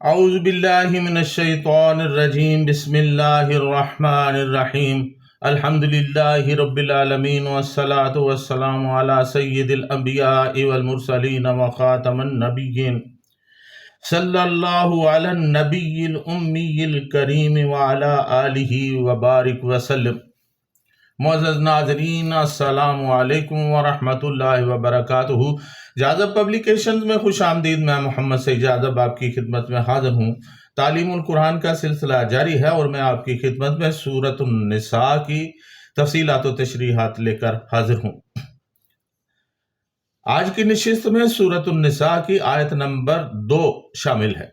اعوذ باللہ من الشیطان الرجیم بسم اللہ الرحمن الرحیم الحمد للہ رب العالمین والصلاة والسلام علی سید الانبیاء والمرسلین وخاتم النبیین صلی اللہ علی النبی الامی الکریم وعلی آلہ وبارک وسلم۔ معزز ناظرین، السلام علیکم ورحمۃ اللہ وبرکاتہ۔ جاذب پبلیکیشنز میں خوش آمدید۔ میں محمد سعید جاذب آپ کی خدمت میں حاضر ہوں۔ تعلیم القرآن کا سلسلہ جاری ہے اور میں آپ کی خدمت میں سورۃ النساء کی تفصیلات و تشریحات لے کر حاضر ہوں۔ آج کی نشست میں سورۃ النساء کی آیت نمبر 2 شامل ہے۔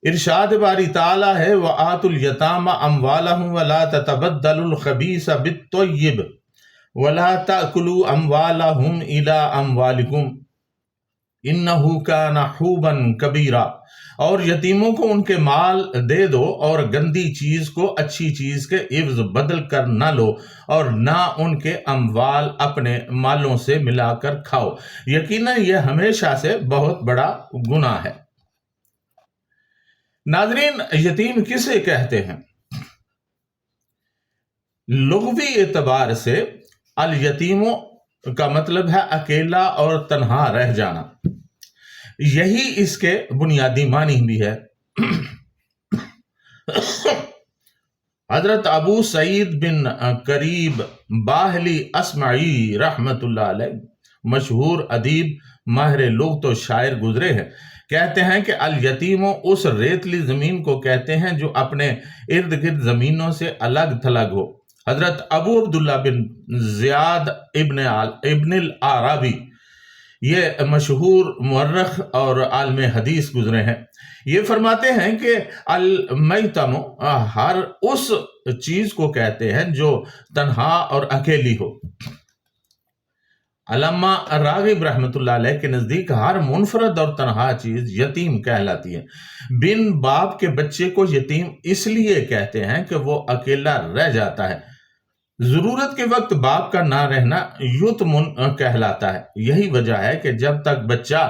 ارشاد باری تعالیٰ ہے وَآتُوا الْيَتَامَ أَمْوَالَهُمْ وَلَا تَتَبَدَّلُوا الْخَبِيثَ بِالطَّيِّبِ وَلَا تَأْكُلُوا أَمْوَالَهُمْ إِلَىٰ أَمْوَالِكُمْ إِنَّهُ كَانَ حُوبًا كَبِيرًا، اور یتیموں کو ان کے مال دے دو اور گندی چیز کو اچھی چیز کے عوض بدل کر نہ لو اور نہ ان کے اموال اپنے مالوں سے ملا کر کھاؤ، یقیناً یہ ہمیشہ سے بہت بڑا گناہ ہے۔ ناظرین، یتیم کسے کہتے ہیں؟ لغوی اعتبار سے الیتیم کا مطلب ہے اکیلا اور تنہا رہ جانا۔ یہی اس کے بنیادی معنی بھی ہے۔ حضرت ابو سعید بن قریب باہلی اسمعی رحمت اللہ علیہ، مشہور ادیب، ماہر لغت و شاعر گزرے ہیں، کہتے ہیں کہ الیتیم اس ریتلی زمین کو کہتے ہیں جو اپنے ارد گرد زمینوں سے الگ تھلگ ہو۔ حضرت ابو عبداللہ بن زیاد ابن العربی، یہ مشہور مورخ اور عالم حدیث گزرے ہیں، یہ فرماتے ہیں کہ المیتم ہر اس چیز کو کہتے ہیں جو تنہا اور اکیلی ہو۔ علامہ راغب رحمۃ اللہ علیہ کے نزدیک ہر منفرد اور تنہا چیز یتیم کہلاتی ہے۔ بن باپ کے بچے کو یتیم اس لیے کہتے ہیں کہ وہ اکیلا رہ جاتا ہے۔ ضرورت کے وقت باپ کا نہ رہنا یتیم کہلاتا ہے۔ یہی وجہ ہے کہ جب تک بچہ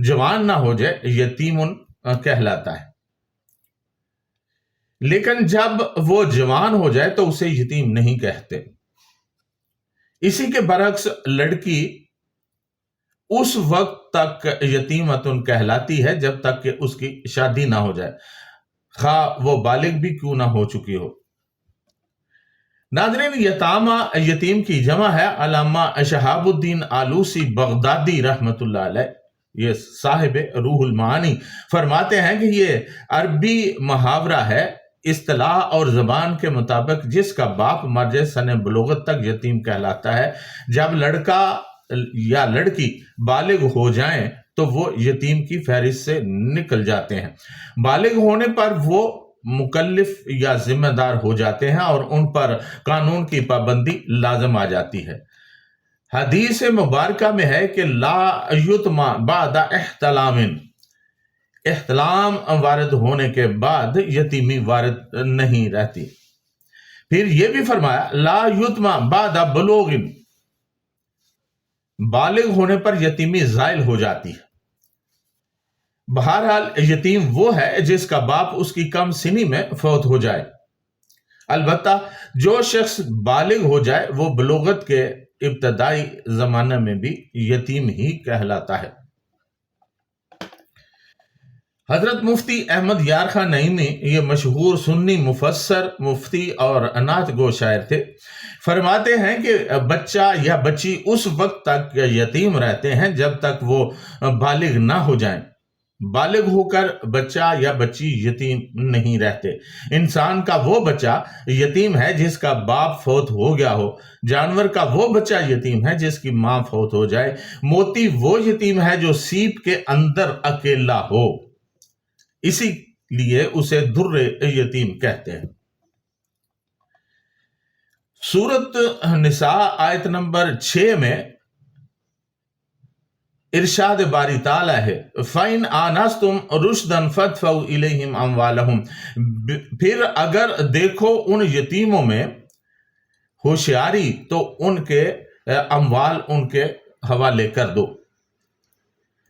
جوان نہ ہو جائے یتیم کہلاتا ہے، لیکن جب وہ جوان ہو جائے تو اسے یتیم نہیں کہتے۔ اسی کے برعکس لڑکی اس وقت تک یتیمتن کہلاتی ہے جب تک کہ اس کی شادی نہ ہو جائے، خواہ وہ بالغ بھی کیوں نہ ہو چکی ہو۔ ناظرین، یتامہ یتیم کی جمع ہے۔ علامہ شہاب الدین آلوسی بغدادی رحمت اللہ علیہ، یہ صاحب روح المعانی، فرماتے ہیں کہ یہ عربی محاورہ ہے۔ اصطلاح اور زبان کے مطابق جس کا باپ مر جائے سن بلوغت تک یتیم کہلاتا ہے۔ جب لڑکا یا لڑکی بالغ ہو جائیں تو وہ یتیم کی فہرست سے نکل جاتے ہیں۔ بالغ ہونے پر وہ مکلف یا ذمہ دار ہو جاتے ہیں اور ان پر قانون کی پابندی لازم آ جاتی ہے۔ حدیث مبارکہ میں ہے کہ لا یتم بعد احتلام، احتلام وارد ہونے کے بعد یتیمی وارد نہیں رہتی۔ پھر یہ بھی فرمایا لا یتم بعد بلوغ، بالغ ہونے پر یتیمی زائل ہو جاتی ہے۔ بہرحال یتیم وہ ہے جس کا باپ اس کی کم سنی میں فوت ہو جائے۔ البتہ جو شخص بالغ ہو جائے وہ بلوغت کے ابتدائی زمانے میں بھی یتیم ہی کہلاتا ہے۔ حضرت مفتی احمد یار خان نعیمی، یہ مشہور سنی مفسر، مفتی اور نعت گو شاعر تھے، فرماتے ہیں کہ بچہ یا بچی اس وقت تک یتیم رہتے ہیں جب تک وہ بالغ نہ ہو جائیں۔ بالغ ہو کر بچہ یا بچی یتیم نہیں رہتے۔ انسان کا وہ بچہ یتیم ہے جس کا باپ فوت ہو گیا ہو، جانور کا وہ بچہ یتیم ہے جس کی ماں فوت ہو جائے، موتی وہ یتیم ہے جو سیپ کے اندر اکیلا ہو، اسی لیے اسے در یتیم کہتے ہیں۔ سورۃ نساء آیت نمبر 6 میں ارشاد باری تعالیٰ ہے فَإِنْ آنَسْتُمْ رُشْدًا فَادْفَعُوا إِلَيْهِمْ أَمْوَالَهُمْ، پھر اگر دیکھو ان یتیموں میں ہوشیاری تو ان کے اموال ان کے حوالے کر دو۔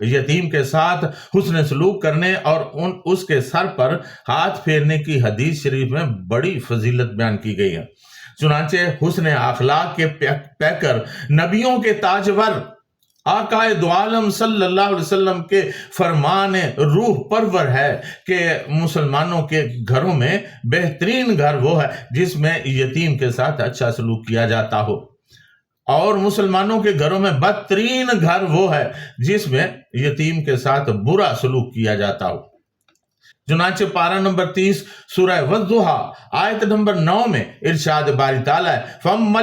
یتیم کے ساتھ حسن سلوک کرنے اور اس کے سر پر ہاتھ پھیرنے کی حدیث شریف میں بڑی فضیلت بیان کی گئی ہے۔ چنانچہ حسن اخلاق کے پیکر، نبیوں کے تاجور، آقائے دو عالم صلی اللہ علیہ وسلم کے فرمان روح پرور ہے کہ مسلمانوں کے گھروں میں بہترین گھر وہ ہے جس میں یتیم کے ساتھ اچھا سلوک کیا جاتا ہو، اور مسلمانوں کے گھروں میں بدترین گھر وہ ہے جس میں یتیم کے ساتھ برا سلوک کیا جاتا ہو۔ چنانچہ پارہ نمبر 30 سورہ والضحیٰ آیت نمبر 9 میں ارشاد باری تعالیٰ ہے، فَأَمَّا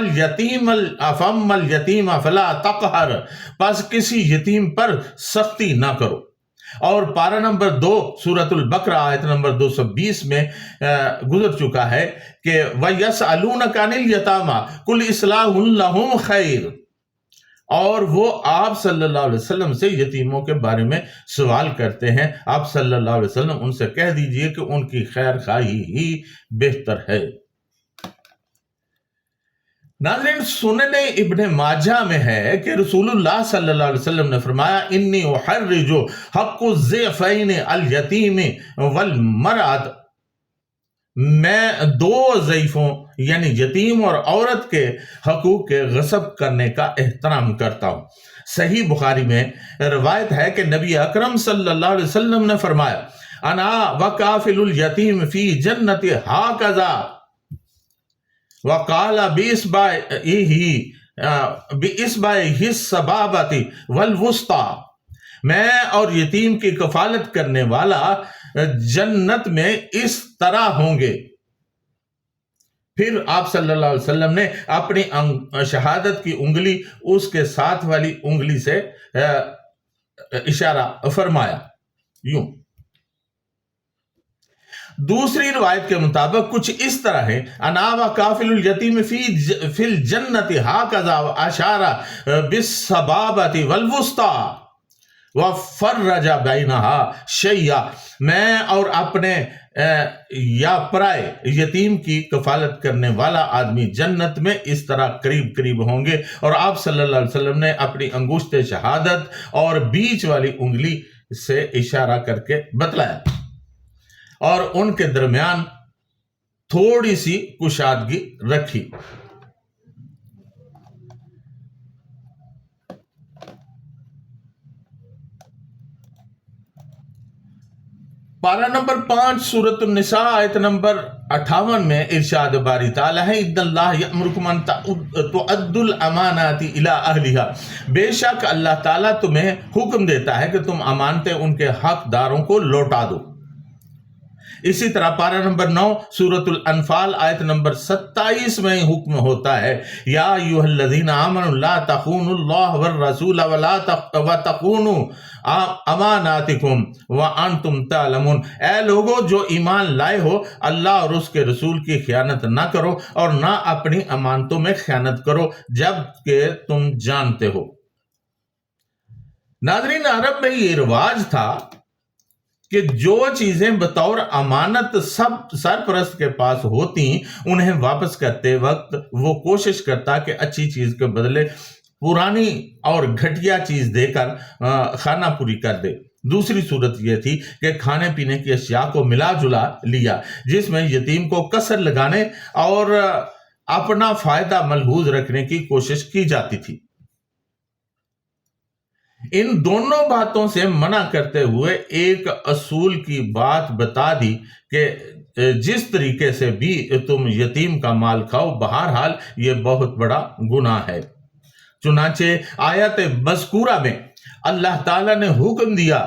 الْيَتِيمَ فَلَا تَقْهَرْ، پس کسی یتیم پر سختی نہ کرو۔ اور پارہ نمبر 2 سورۃ البقرہ آیت نمبر 220 میں گزر چکا ہے کہ وَيَسْأَلُونَكَ عَنِ الْيَتَامَى قُلْ إِصْلَاحٌ لَهُمْ خَيْرٌ، اور وہ آپ صلی اللہ علیہ وسلم سے یتیموں کے بارے میں سوال کرتے ہیں، آپ صلی اللہ علیہ وسلم ان سے کہہ دیجئے کہ ان کی خیر خواہی ہی بہتر ہے۔ ناظرین، سنن ابن ماجہ میں ہے کہ رسول اللہ صلی اللہ علیہ وسلم نے فرمایا، انی احرج حق الضعفین الیتیم والمرأة، میں دو ضعیفوں یعنی یتیم اور عورت کے حقوق کے غصب کرنے کا احترام کرتا ہوں۔ صحیح بخاری میں روایت ہے کہ نبی اکرم صلی اللہ علیہ وسلم نے فرمایا، انا وکافل الیتیم فی جنت ہاکذا، وقال بإصبعہ السبابۃ والوسطی، میں اور یتیم کی کفالت کرنے والا جنت میں اس طرح ہوں گے۔ پھر آپ صلی اللہ علیہ وسلم نے اپنی شہادت کی انگلی اس کے ساتھ والی انگلی سے اشارہ فرمایا، یوں۔ دوسری روایت کے مطابق کچھ اس طرح ہے، انا وکافل الیتیم فی الجنت ہاکذا اشارہ بالسبابۃ والوسطی وفرج بینہا شیئا، میں اور اپنے یا پرائے یتیم کی کفالت کرنے والا آدمی جنت میں اس طرح قریب قریب ہوں گے، اور آپ صلی اللہ علیہ وسلم نے اپنی انگشت شہادت اور بیچ والی انگلی سے اشارہ کر کے بتلایا، اور ان کے درمیان تھوڑی سی کشادگی رکھی۔ پارہ نمبر 5 سورۃ النساء آیت نمبر 58 میں ارشاد باری تعالیٰ ہے، اِنَّ اللَّهَ يَأْمُرُكُمْ أَن تُؤَدُّوا الْأَمَانَاتِ إِلَىٰ أَهْلِهَا، بے شک اللہ تعالیٰ تمہیں حکم دیتا ہے کہ تم امانتیں ان کے حقداروں کو لوٹا دو۔ اسی طرح پارہ نمبر 9 سورۃ الانفال آیت نمبر 27 میں حکم ہوتا ہے، یا ایھا الذین آمنوا لا تخونوا اللہ والرسول وتخونوا اماناتکم وانتم تعلمون، اے لوگو جو ایمان لائے ہو، اللہ اور اس کے رسول کی خیانت نہ کرو اور نہ اپنی امانتوں میں خیانت کرو جب کہ تم جانتے ہو۔ ناظرین، عرب میں یہ رواج تھا کہ جو چیزیں بطور امانت سب سرپرست کے پاس ہوتی انہیں واپس کرتے وقت وہ کوشش کرتا کہ اچھی چیز کے بدلے پرانی اور گھٹیا چیز دے کر خانہ پوری کر دے۔ دوسری صورت یہ تھی کہ کھانے پینے کی اشیاء کو ملا جلا لیا، جس میں یتیم کو کسر لگانے اور اپنا فائدہ ملحوظ رکھنے کی کوشش کی جاتی تھی۔ ان دونوں باتوں سے منع کرتے ہوئے ایک اصول کی بات بتا دی کہ جس طریقے سے بھی تم یتیم کا مال کھاؤ، بہرحال یہ بہت بڑا گناہ ہے۔ چنانچہ آیت مذکورہ میں اللہ تعالیٰ نے حکم دیا،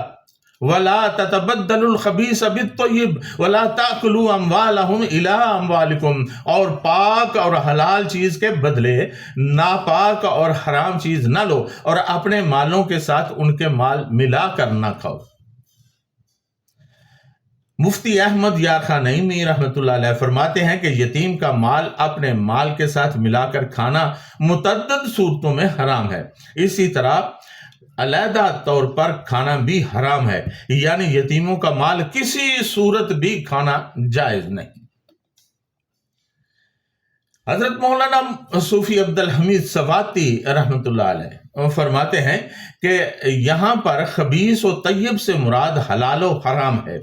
وَلَا تَتَبَدَّلُوا الْخَبِيثَ بِالطَّيِّبِ وَلَا تَأْكُلُوا أَمْوَالَهُمْ إِلَىٰ أَمْوَالِكُمْ، اور پاک اور حلال چیز کے بدلے ناپاک اور حرام چیز نہ لو اور اپنے مالوں کے ساتھ ان کے مال ملا کر نہ کھاؤ۔ مفتی احمد یار خان نعیمی رحمۃ اللہ علیہ فرماتے ہیں کہ یتیم کا مال اپنے مال کے ساتھ ملا کر کھانا متعدد صورتوں میں حرام ہے، اسی طرح علیحدہ طور پر کھانا بھی حرام ہے، یعنی یتیموں کا مال کسی صورت بھی کھانا جائز نہیں۔ حضرت مولانا صوفی عبدالحمید سواتی رحمۃ اللہ علیہ فرماتے ہیں کہ یہاں پر خبیث و طیب سے مراد حلال و حرام ہے۔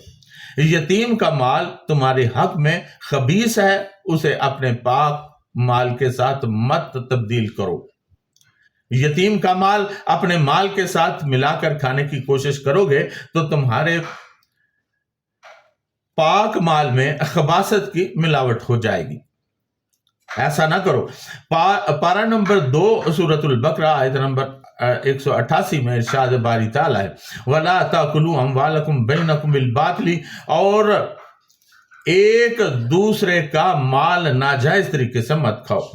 یتیم کا مال تمہارے حق میں خبیث ہے، اسے اپنے پاک مال کے ساتھ مت تبدیل کرو۔ یتیم کا مال اپنے مال کے ساتھ ملا کر کھانے کی کوشش کرو گے تو تمہارے پاک مال میں خباثت کی ملاوٹ ہو جائے گی، ایسا نہ کرو۔ پارہ نمبر 2 سورۃ البقرہ آیت نمبر 188 میں ارشاد باری تعالیٰ ہے، وَلَا تَأْكُلُوا أَمْوَالَكُمْ بَيْنَكُمْ بِالْبَاطِلِ، اور ایک دوسرے کا مال ناجائز طریقے سے مت کھاؤ۔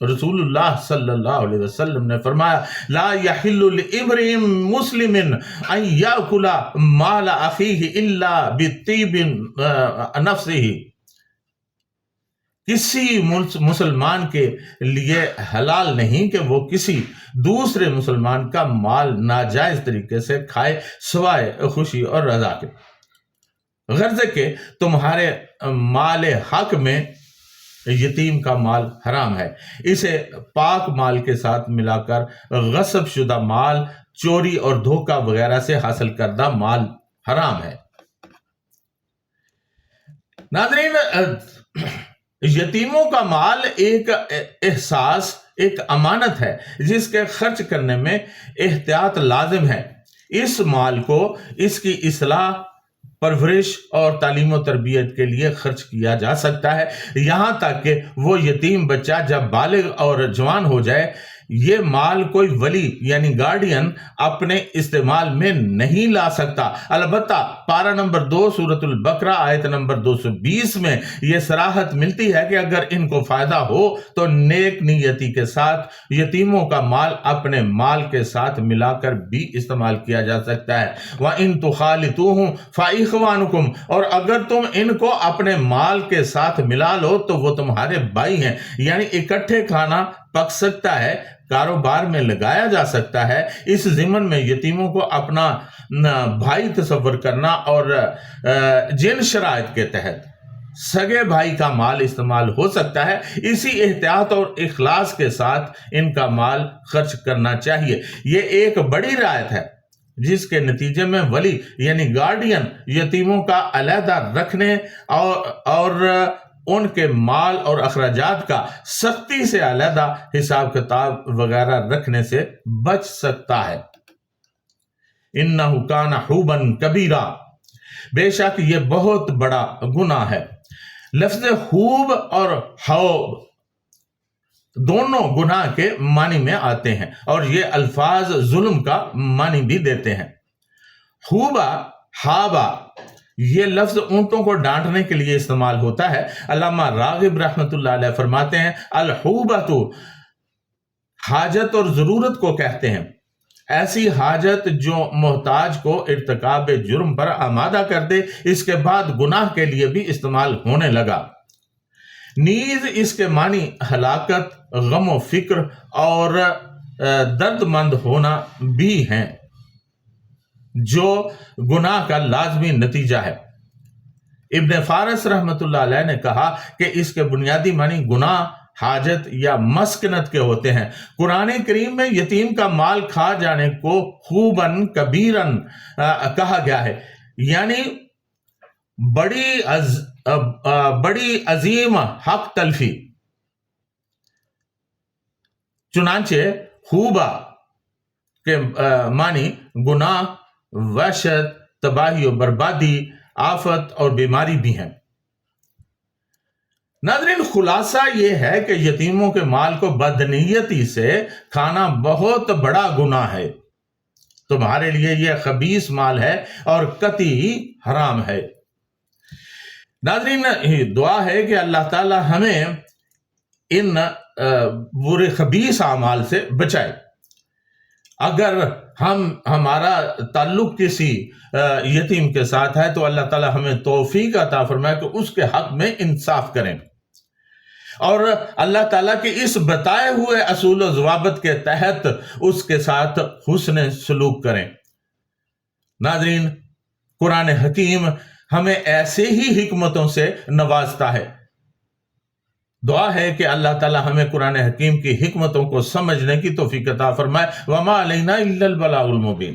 رسول اللہ صلی اللہ علیہ وسلم نے فرمایا، لا يحل لامرئ مسلم ان یاکل مال اخیہ الا بطیب نفسہ، کسی مسلمان کے لیے حلال نہیں کہ وہ کسی دوسرے مسلمان کا مال ناجائز طریقے سے کھائے سوائے خوشی اور رضا کے، غرض کہ تمہارے مال حق میں یتیم کا مال حرام ہے، اسے پاک مال کے ساتھ ملا کر غصب شدہ مال، چوری اور دھوکہ وغیرہ سے حاصل کردہ مال حرام ہے۔ ناظرین، یتیموں کا مال ایک احساس، ایک امانت ہے جس کے خرچ کرنے میں احتیاط لازم ہے۔ اس مال کو اس کی اصلاح، پرورش اور تعلیم و تربیت کے لیے خرچ کیا جا سکتا ہے، یہاں تک کہ وہ یتیم بچہ جب بالغ اور جوان ہو جائے یہ مال کوئی ولی یعنی گارڈین اپنے استعمال میں نہیں لا سکتا۔ البتہ پارہ نمبر 2 سورۃ البقرہ آیت نمبر 220 میں یہ صراحت ملتی ہے کہ اگر ان کو فائدہ ہو تو نیک نیتی کے ساتھ یتیموں کا مال اپنے مال کے ساتھ ملا کر بھی استعمال کیا جا سکتا ہے۔ وَإِن تُخَالِطُوهُمْ فَإِخْوَانُكُمْ، اور اگر تم ان کو اپنے مال کے ساتھ ملا لو تو وہ تمہارے بھائی ہیں، یعنی اکٹھے کھانا پک سکتا ہے، کاروبار میں لگایا جا سکتا ہے۔ اس ضمن میں یتیموں کو اپنا بھائی تصور کرنا اور جن شرائط کے تحت سگے بھائی کا مال استعمال ہو سکتا ہے، اسی احتیاط اور اخلاص کے ساتھ ان کا مال خرچ کرنا چاہیے۔ یہ ایک بڑی رعایت ہے جس کے نتیجے میں ولی یعنی گارڈین یتیموں کا علیحدہ رکھنے اور ان کے مال اور اخراجات کا سختی سے علیحدہ حساب کتاب وغیرہ رکھنے سے بچ سکتا ہے۔ اِنَّهُ كَانَ حُوبًا كَبِيرًا، بے شک یہ بہت بڑا گناہ ہے۔ لفظ حوب اور حوب دونوں گناہ کے معنی میں آتے ہیں اور یہ الفاظ ظلم کا معنی بھی دیتے ہیں۔ حوبا، حابا، یہ لفظ اونٹوں کو ڈانٹنے کے لیے استعمال ہوتا ہے۔ علامہ راغب رحمۃ اللہ علیہ فرماتے ہیں، الحوبۃ حاجت اور ضرورت کو کہتے ہیں، ایسی حاجت جو محتاج کو ارتکاب جرم پر آمادہ کر دے، اس کے بعد گناہ کے لیے بھی استعمال ہونے لگا۔ نیز اس کے معنی ہلاکت، غم و فکر اور درد مند ہونا بھی ہیں، جو گناہ کا لازمی نتیجہ ہے۔ ابن فارس رحمۃ اللہ علیہ نے کہا کہ اس کے بنیادی معنی گناہ، حاجت یا مسکنت کے ہوتے ہیں۔ قرآن کریم میں یتیم کا مال کھا جانے کو خوباً کبیراً کہا گیا ہے، یعنی بڑی عظیم حق تلفی۔ چنانچہ خوبا کے معنی گناہ، وحشت، تباہی و بربادی، آفت اور بیماری بھی ہیں۔ ناظرین، خلاصہ یہ ہے کہ یتیموں کے مال کو بدنیتی سے کھانا بہت بڑا گناہ ہے، تمہارے لیے یہ خبیث مال ہے اور قطعی حرام ہے۔ ناظرین، دعا ہے کہ اللہ تعالی ہمیں ان برے خبیث اعمال سے بچائے۔ اگر ہمارا تعلق کسی یتیم کے ساتھ ہے تو اللہ تعالی ہمیں توفیق عطا فرمائے کہ اس کے حق میں انصاف کریں اور اللہ تعالیٰ کے اس بتائے ہوئے اصول و ضوابط کے تحت اس کے ساتھ حسن سلوک کریں۔ ناظرین، قرآن حکیم ہمیں ایسے ہی حکمتوں سے نوازتا ہے دعا ہے کہ اللہ تعالی ہمیں قرآن حکیم کی حکمتوں کو سمجھنے کی توفیق عطا فرمائے۔ وما علینا الا البلاغ المبین۔